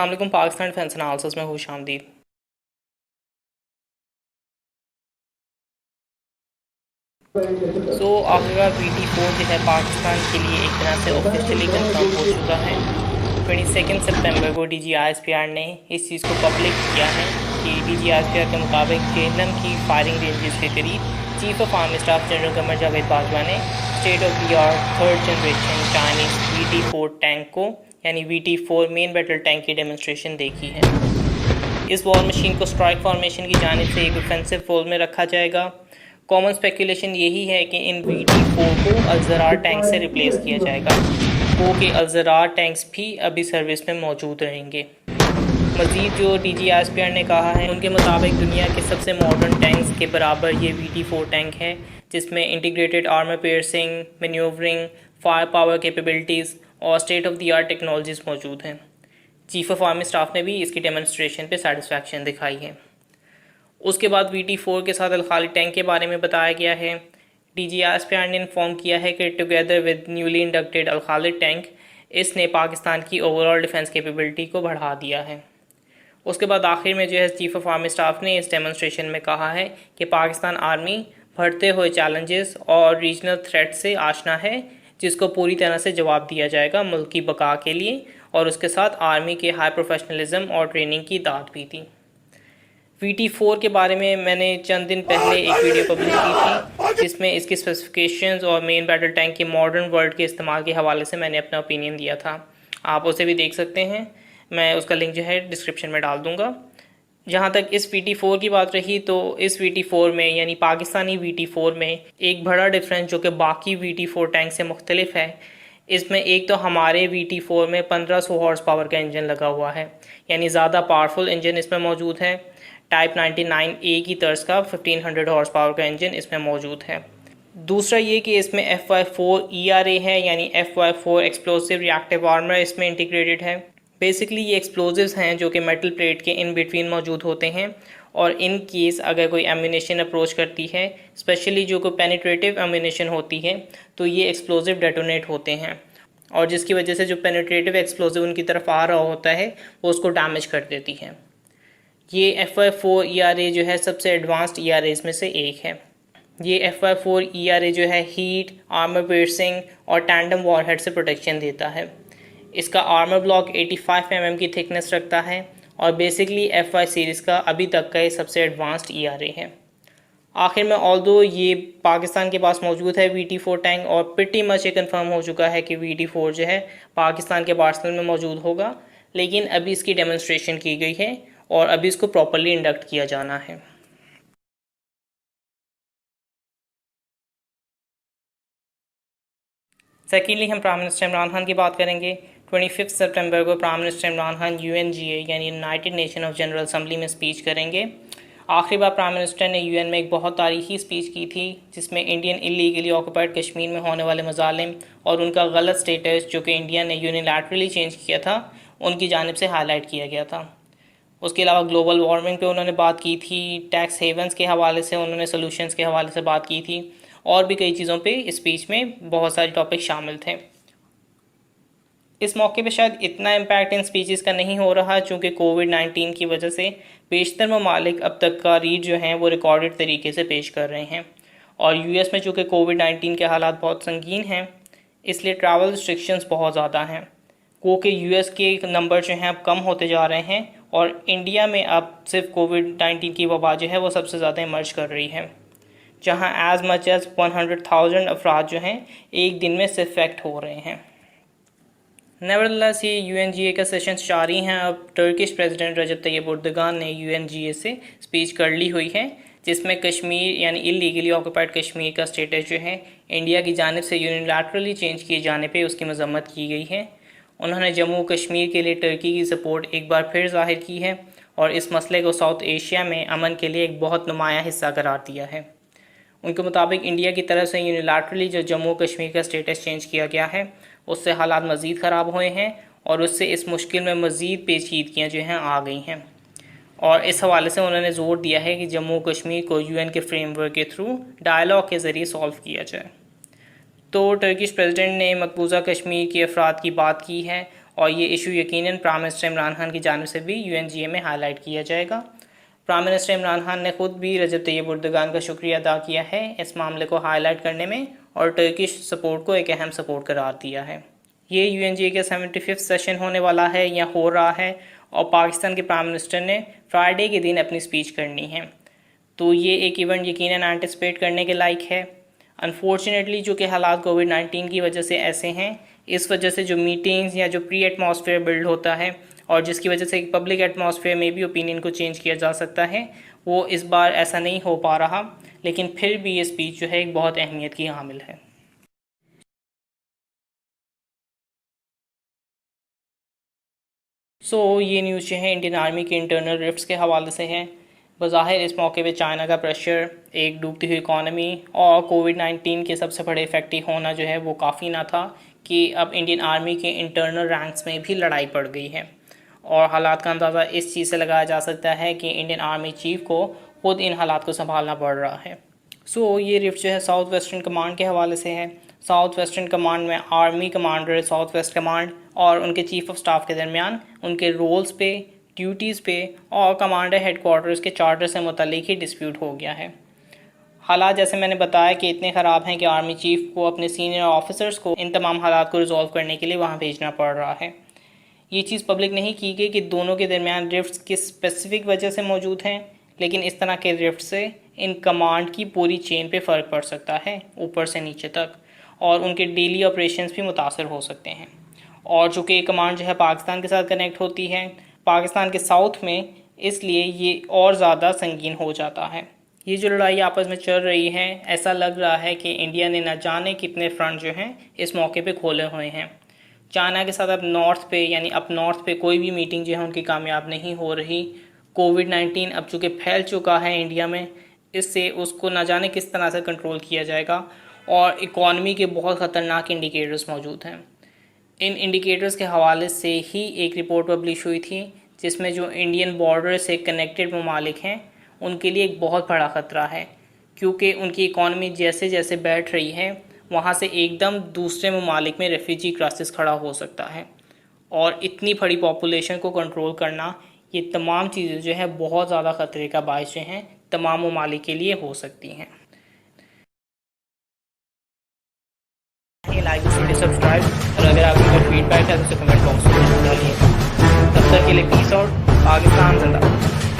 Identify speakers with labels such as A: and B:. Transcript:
A: अस्सलाम वालेकुम। Pakistan defence analysis में खुश आमदीद। आखिरकार VT4 जो है पाकिस्तान के लिए एक तरह से ऑफिशियली कंफर्म हो चुका है। 22 सितंबर को DGISPR ने इस चीज़ को पब्लिक किया है कि DGISPR के मुताबिक जेहलम की फायरिंग रेंजेस के करीब chief of army staff general Qamar Javed Bajwa ने state of the art third generation Chinese VT4 tank को यानी VT4 मेन बैटल टैंक की डेमोन्स्ट्रेशन देखी है। इस वॉर मशीन को स्ट्राइक फॉर्मेशन की जानिब से एक डिफेंसिव रोल में रखा जाएगा। कॉमन स्पेकुलेशन यही है कि इन VT4 को अल-ज़रार टैंक से रिप्लेस किया जाएगा, वो कि अल-ज़रार टैंक्स भी अभी सर्विस में मौजूद रहेंगे। मज़ीद जो DGISPR ने कहा है उनके मुताबिक दुनिया के सबसे मॉडर्न टैंक्स के बराबर ये VT4 टैंक है, जिसमें integrated armour piercing, manoeuvring, fire power capabilities और state of the art technologies मौजूद हैं। चीफ ऑफ आर्मी स्टाफ ने भी इसकी डेमोन्स्ट्रेशन पे सेटिस्फैक्शन दिखाई है। उसके बाद VT4 के साथ अल-खालिद टैंक के बारे में बताया गया है। DGISPR ने इन्फॉर्म किया है कि together with newly inducted Al Khalid tank इसने पाकिस्तान की ओवरऑल डिफेंस कैपेबिलिटी को बढ़ा दिया है। उसके बाद आखिर में जो है चीफ ऑफ आर्मी स्टाफ ने इस डेमोन्स्ट्रेशन में कहा है कि पाकिस्तान आर्मी बढ़ते हुए चैलेंजेस और रीजनल थ्रेट से आशना है, जिसको पूरी तरह से जवाब दिया जाएगा मुल्क की बका के लिए, और उसके साथ आर्मी के हाई प्रोफेशनलिज्म और ट्रेनिंग की दाद भी थी। VT4 के बारे में मैंने चंद दिन पहले एक वीडियो पब्लिश की थी, जिसमें इसकी स्पेसिफिकेशंस और मेन बैटल टैंक के मॉडर्न वर्ल्ड के इस्तेमाल के हवाले से मैंने अपना ओपिनियन दिया था। आप उसे भी देख सकते हैं, मैं उसका लिंक जो है डिस्क्रिप्शन में डाल दूँगा। जहाँ तक इस VT4 की बात रही तो इस VT4 में यानी पाकिस्तानी VT4 में एक बड़ा डिफरेंस जो कि बाकी VT4 टैंक से मुख्तलिफ है, इसमें एक तो हमारे VT4 में 1500 हॉर्स पावर का इंजन लगा हुआ है, यानी ज़्यादा पावरफुल इंजन इसमें मौजूद है। टाइप 99A की तर्ज का 1500 हॉर्स पावर का इंजन इसमें मौजूद है। दूसरा ये कि इसमें FY4 ERA है, यानी FY4 एक्सप्लोसिव रिएक्टिव आर्मर इसमें इंटीग्रेटेड है। बेसिकली ये एक्सप्लोजिव्स हैं जो कि मेटल प्लेट के इन बिटवीन मौजूद होते हैं, और इन केस अगर कोई एम्यूनेशन अप्रोच करती है, स्पेशली जो कोई पेनिट्रेटिव एम्यूनेशन होती है, तो ये एक्सप्लोजिव डेटोनेट होते हैं, और जिसकी वजह से जो पेनिट्रेटिव एक्सप्लोजिव उनकी तरफ आ रहा होता है वो उसको डैमेज कर देती है। ये FY4 ERA जो है सबसे एडवांस्ड ERAs में से एक है। ये FY4 ERA जो है हीट, आर्मर पियर्सिंग और टैंडम वॉरहेड से प्रोटेक्शन देता है। इसका आर्मर ब्लॉक 85 mm की थिकनेस रखता है, और बेसिकली FY सीरीज़ का अभी तक का ये सबसे एडवांस्ड ERA है। आखिर में ऑल्दो ये पाकिस्तान के पास मौजूद है VT4 टैंक, और प्रिटी मच ये कन्फर्म हो चुका है कि VT4 जो है पाकिस्तान के आर्सेनल में मौजूद होगा, लेकिन अभी इसकी डेमोन्स्ट्रेशन की गई है और अभी इसको प्रॉपर्ली इंडक्ट किया जाना है। सेकेंडली हम प्राइम मिनिस्टर इमरान खान की बात करेंगे। 25 सितंबर को prime minister Imran Khan UNGA यानी United nation of general assembly में स्पीच करेंगे। आखिरी बार प्राइम मिनिस्टर ने UN में एक बहुत तारीखी स्पीच की थी, जिसमें इंडियन इलीगली ऑक्यूपाइड कश्मीर में होने वाले मजालिम और उनका गलत स्टेटस जो कि इंडिया ने यूनिलैटरली चेंज किया था, उनकी जानिब से हाईलाइट किया गया था। उसके अलावा ग्लोबल वार्मिंग पे उन्होंने बात की थी, टैक्स हेवन्स के हवाले से उन्होंने सोल्यूशंस के हवाले से बात की थी, और भी कई चीज़ों पे इस स्पीच में बहुत सारे टॉपिक शामिल थे। इस मौके पे शायद इतना इम्पैक्ट इन स्पीचेस का नहीं हो रहा, चूँकि कोविड-19 की वजह से बेशतर ममालिक अब तक का रीड जो हैं वो रिकॉर्डेड तरीके से पेश कर रहे हैं, और US में चूँकि कोविड-19 के हालात बहुत संगीन हैं, इसलिए ट्रैवल रिस्ट्रिक्शंस बहुत ज़्यादा हैं, क्योंकि US के नंबर जो हैं अब कम होते जा रहे हैं, और इंडिया में अब सिर्फ कोविड-19 की वबा जो है वो सबसे ज़्यादा इमर्ज कर रही है, जहां एज मच एज 100,000 अफराद जो हैं एक दिन में इफेक्ट हो रहे हैं। नेवरदलेस ये UNGA का सेशन जारी हैं। अब टर्किश प्रेसिडेंट रजब तैयब एर्दोगान ने UNGA से स्पीच कर ली हुई है, जिसमें कश्मीर यानी इलीगली ऑक्यूपाइड कश्मीर का स्टेटस जो है इंडिया की जानिब से यूनिलैटरली चेंज किए जाने पे उसकी मजम्मत की गई है। उन्होंने जम्मू कश्मीर के लिए टर्की की सपोर्ट एक बार फिर जाहिर की है, और इस मसले को साउथ एशिया में अमन के लिए एक बहुत नुमाया हिस्सा करार दिया है। उनके मुताबिक इंडिया की तरफ से यूनिलैटरली जो जम्मू कश्मीर का स्टेटस चेंज किया गया है, उससे हालात मज़ीद ख़राब हुए हैं, और उससे इस मुश्किल में मज़ीद पेचीदगियाँ जो हैं आ गई हैं, और इस हवाले से उन्होंने ज़ोर दिया है कि जम्मू कश्मीर को UN के फ्रेमवर्क के थ्रू डायलॉग के ज़रिए सॉल्व किया जाए। तो टर्किश प्रेसिडेंट ने मकबूजा कश्मीर के अफराद की बात की है, और ये इशू यकीनन प्राइम मिनिस्टर इमरान खान की जानिब से भी UNGA में हाईलाइट किया जाएगा। प्राइम मिनिस्टर इमरान खान ने खुद भी रजब तैयब एर्दोगान का शुक्रिया अदा किया है इस मामले को हाईलाइट करने में और टर्किश सपोर्ट को एक अहम सपोर्ट करार दिया है। ये UNGA का 75वां सेशन होने वाला है या हो रहा है और पाकिस्तान के प्राइम मिनिस्टर ने फ्राइडे के दिन अपनी स्पीच करनी है, तो ये एक इवेंट यकीनन एंटिसिपेट करने के लायक है। अनफॉर्चुनेटली जो कि हालात कोविड-19 की वजह से ऐसे हैं, इस वजह से जो मीटिंग्स या जो प्री एटमॉस्फेयर बिल्ड होता है और जिसकी वजह से एक पब्लिक एटमॉस्फेयर में भी ओपिनियन को चेंज किया जा सकता है, वो इस बार ऐसा नहीं हो पा रहा। लेकिन फिर भी ये स्पीच जो है एक बहुत अहमियत की हामिल है। ये न्यूज़ जो है इंडियन आर्मी के इंटरनल रिफ्ट्स के हवाले से है। बज़ाहिर इस मौके पे चाइना का प्रेशर, एक डूबती हुई इकॉनमी और कोविड-19 के सबसे बड़े इफेक्टिव होना जो है वो काफ़ी ना था कि अब इंडियन आर्मी के इंटरनल रैंक्स में भी लड़ाई पड़ गई है। और हालात का अंदाज़ा इस चीज़ से लगाया जा सकता है कि इंडियन आर्मी चीफ को खुद इन हालात को संभालना पड़ रहा है। ये रिफ्ट जो है साउथ वेस्टर्न कमांड के हवाले से है। साउथ वेस्टर्न कमांड में army commander, south west command और उनके चीफ ऑफ स्टाफ के दरमियान उनके रोल्स पे, ड्यूटीज़ पे और कमांडर हेडक्वार्टर्स के चार्टर से मुतालिक ही डिस्प्यूट हो गया है। हालात जैसे मैंने बताया कि इतने ख़राब हैं कि आर्मी चीफ को अपने सीनियर ऑफिसर्स को इन तमाम हालात को रिजॉल्व करने के लिए वहाँ भेजना पड़ रहा है। ये चीज़ पब्लिक नहीं की गई कि दोनों के दरमियान रिफ्ट्स किस स्पेसिफिक वजह से मौजूद हैं, लेकिन इस तरह के रिफ्ट से इन कमांड की पूरी चेन पे फ़र्क पड़ सकता है, ऊपर से नीचे तक, और उनके डेली ऑपरेशंस भी मुतासर हो सकते हैं। और चूँकि कमांड जो है पाकिस्तान के साथ कनेक्ट होती है, पाकिस्तान के साउथ में, इसलिए ये और ज़्यादा संगीन हो जाता है। ये जो लड़ाई आपस में चल रही है, ऐसा लग रहा है कि इंडिया ने न जाने कितने फ्रंट जो हैं इस मौके पे खोले हुए हैं। चाइना के साथ अब नॉर्थ पे यानी अप नॉर्थ पे कोई भी मीटिंग जो है उनकी कामयाब नहीं हो रही। कोविड-19 अब चूँकि फैल चुका है इंडिया में, इससे उसको न जाने किस तरह से कंट्रोल किया जाएगा और इकॉनमी के बहुत ख़तरनाक इंडिकेटर्स मौजूद हैं। इन इंडिकेटर्स के हवाले से ही एक रिपोर्ट पब्लिश हुई थी जिसमें जो इंडियन बॉर्डर से कनेक्टेड ममालिक हैं उनके लिए एक बहुत बड़ा ख़तरा है, क्योंकि उनकी इकॉनमी जैसे जैसे बैठ रही है वहाँ से एकदम दूसरे ममालिक में रेफ्यूजी क्राइसिस खड़ा हो सकता है। और इतनी बड़ी पॉपुलेशन को कंट्रोल करना, ये तमाम चीज़ें जो है बहुत ज़्यादा ख़तरे का बायस जो हैं तमाम ममालिक के लिए हो सकती हैं। लाइक वीडियो, सब्सक्राइब, और अगर आपकी कोई फीडबैक है तो उसे कमेंट बॉक्स में डालिए। तब तक के लिए पीस आउट। पाकिस्तान जिंदाबाद।